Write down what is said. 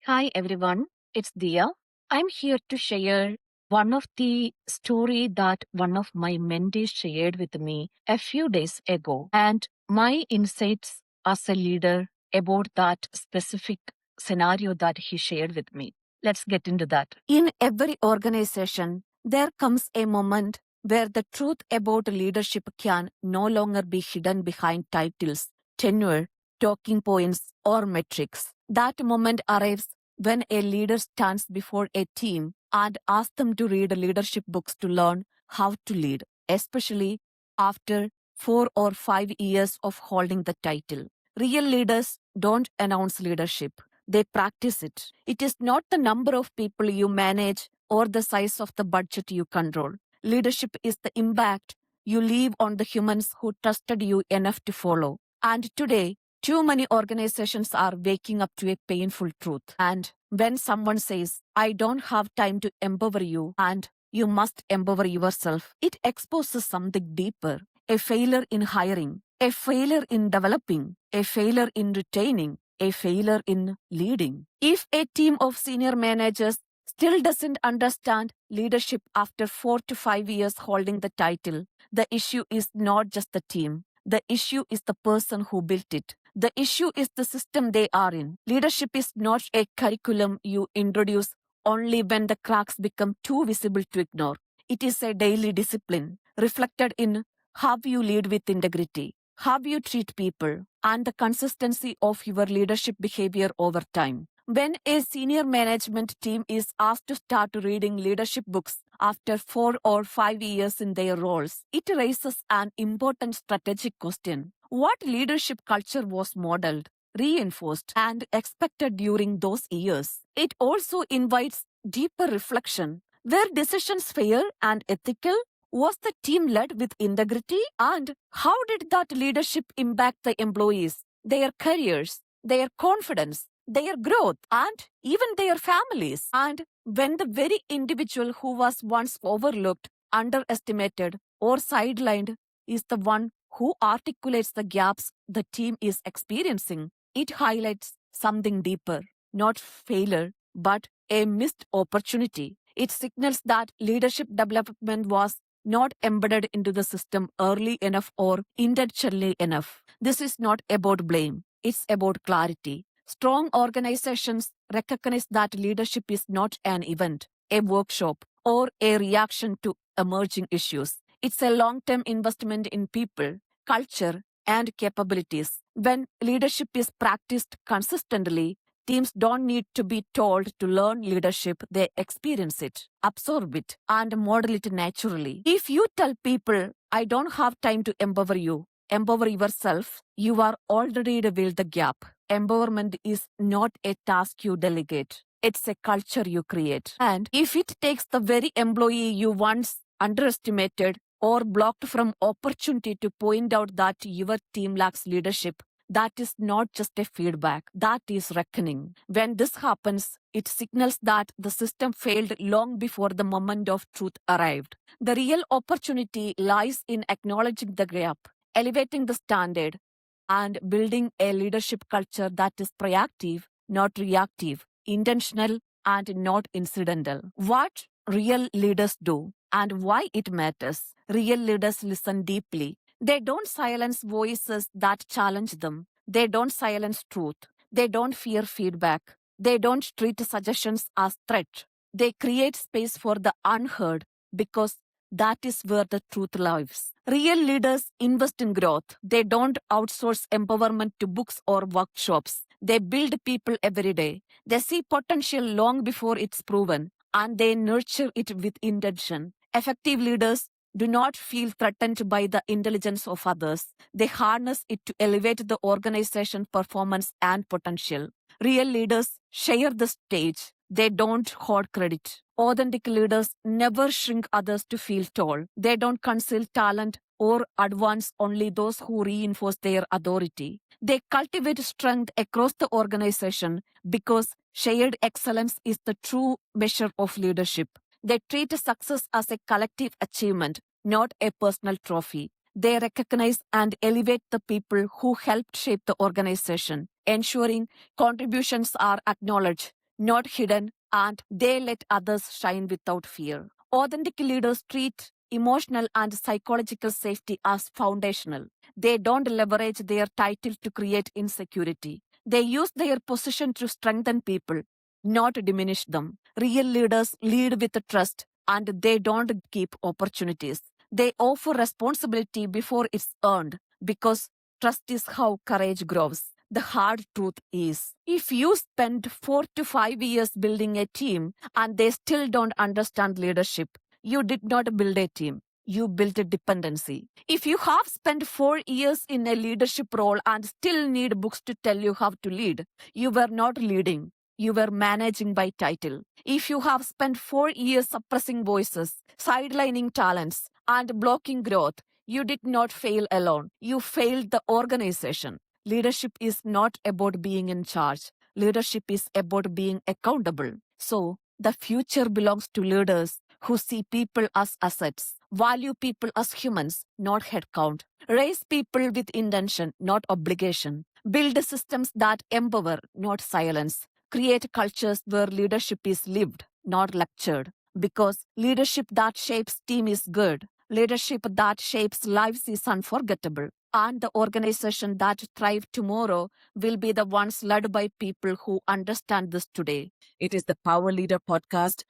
Hi everyone, it's Dia. I'm here to share one of the story that one of my mentees shared with me a few days ago and my insights as a leader about that specific scenario that he shared with me. Let's get into that. In every organization, there comes a moment where the truth about leadership can no longer be hidden behind titles, tenure, talking points, or metrics. That moment arrives when a leader stands before a team and asks them to read leadership books to learn how to lead, especially after 4 or 5 years of holding the title. Real leaders don't announce leadership, they practice it. It is not the number of people you manage or the size of the budget you control. Leadership is the impact you leave on the humans who trusted you enough to follow. And today, too many organizations are waking up to a painful truth. And when someone says, I don't have time to empower you and you must empower yourself, it exposes something deeper. A failure in hiring, a failure in developing, a failure in retaining, a failure in leading. If a team of senior managers still doesn't understand leadership after 4 to 5 years holding the title, the issue is not just the team. The issue is the person who built it. The issue is the system they are in. Leadership is not a curriculum you introduce only when the cracks become too visible to ignore. It is a daily discipline reflected in how you lead with integrity, how you treat people, and the consistency of your leadership behavior over time. When a senior management team is asked to start reading leadership books after 4 or 5 years in their roles, it raises an important strategic question. What leadership culture was modeled, reinforced, and expected during those years? It also invites deeper reflection. Were decisions fair and ethical? Was the team led with integrity? And how did that leadership impact the employees, their careers, their confidence, their growth, and even their families? And when the very individual who was once overlooked, underestimated, or sidelined is the one who articulates the gaps the team is experiencing, it highlights something deeper, not failure, but a missed opportunity. It signals that leadership development was not embedded into the system early enough or intentionally enough. This is not about blame, it's about clarity. Strong organizations recognize that leadership is not an event, a workshop, or a reaction to emerging issues. It's a long-term investment in people, culture, and capabilities. When leadership is practiced consistently, teams don't need to be told to learn leadership, they experience it, absorb it, and model it naturally. If you tell people, I don't have time to empower you, empower yourself, you are already revealed the gap. Empowerment is not a task you delegate. It's a culture you create. And if it takes the very employee you once underestimated or blocked from opportunity to point out that your team lacks leadership, that is not just a feedback, that is reckoning. When this happens, it signals that the system failed long before the moment of truth arrived. The real opportunity lies in acknowledging the gap, elevating the standard, and building a leadership culture that is proactive, not reactive, intentional, and not incidental. What real leaders do and why it matters. Real leaders listen deeply. They don't silence voices that challenge them. They don't silence truth. They don't fear feedback. They don't treat suggestions as threat. They create space for the unheard because that is where the truth lives. Real leaders invest in growth. They don't outsource empowerment to books or workshops. They build people every day. They see potential long before it's proven, and they nurture it with intention. Effective leaders do not feel threatened by the intelligence of others. They harness it to elevate the organization's performance and potential. Real leaders share the stage. They don't hoard credit. Authentic leaders never shrink others to feel tall. They don't conceal talent or advance only those who reinforce their authority. They cultivate strength across the organization because shared excellence is the true measure of leadership. They treat success as a collective achievement, not a personal trophy. They recognize and elevate the people who helped shape the organization, ensuring contributions are acknowledged, not hidden, and they let others shine without fear. Authentic leaders treat emotional and psychological safety as foundational. They don't leverage their title to create insecurity. They use their position to strengthen people, not diminish them. Real leaders lead with trust, and they don't keep opportunities. They offer responsibility before it's earned, because trust is how courage grows. The hard truth is, if you spend 4 to 5 years building a team and they still don't understand leadership, you did not build a team. You built a dependency. If you have spent 4 years in a leadership role and still need books to tell you how to lead, you were not leading. You were managing by title. If you have spent 4 years suppressing voices, sidelining talents, and blocking growth, you did not fail alone. You failed the organization. Leadership is not about being in charge. Leadership is about being accountable. So, the future belongs to leaders who see people as assets, value people as humans, not headcount, raise people with intention, not obligation, build systems that empower, not silence, create cultures where leadership is lived, not lectured. Because leadership that shapes team is good. Leadership that shapes lives is unforgettable. And the organization that thrive tomorrow will be the ones led by people who understand this today. It is the Power Leader podcast.